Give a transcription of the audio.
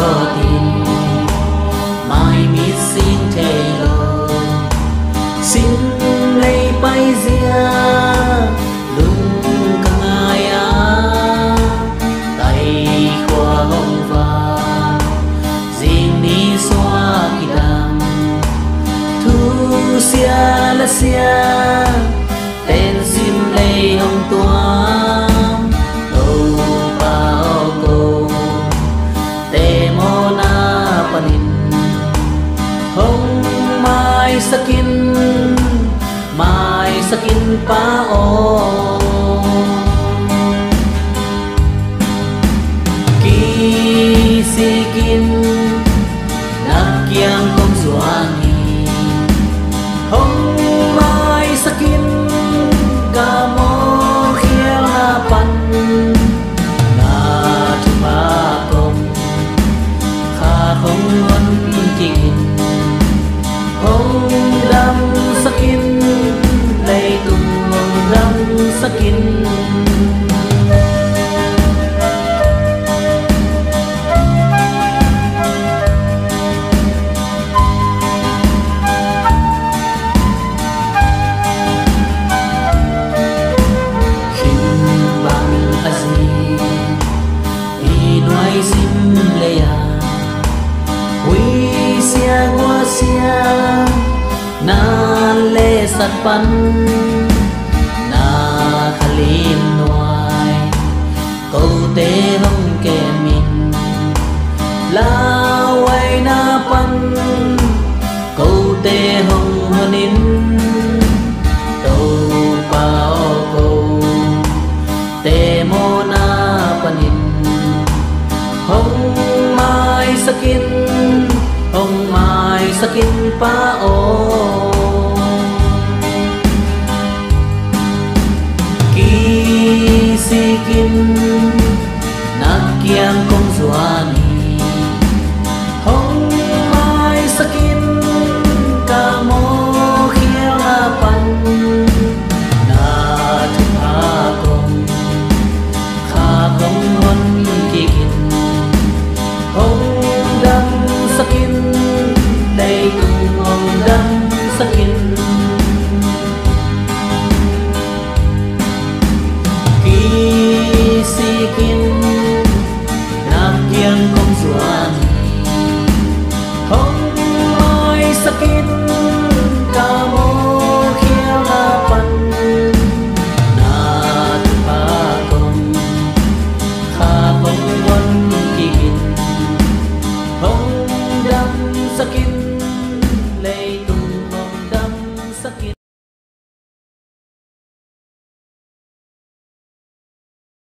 có tin mai mi xin thề lô xin lấy bay ria lung càng ai tay khoa hồng vàng riêng ni xoa kỳ đàm thu xia là xia tên xin lấy hồng toan đâu bao cô tê mô na panin hồng mai sakin pa o kisikin nakyang kong suwangi hồng mai sakin kamo khiang hapan na tumakong kha không ngon kin hồng đam sakin lay tung hồng đam sakin sim leya hui sia ngua sia na le sat pan na khalim noai câu te hong ke min la wai na pan câu te hong hanin tàu pao câu te mo na panin hồng mai sakin pa o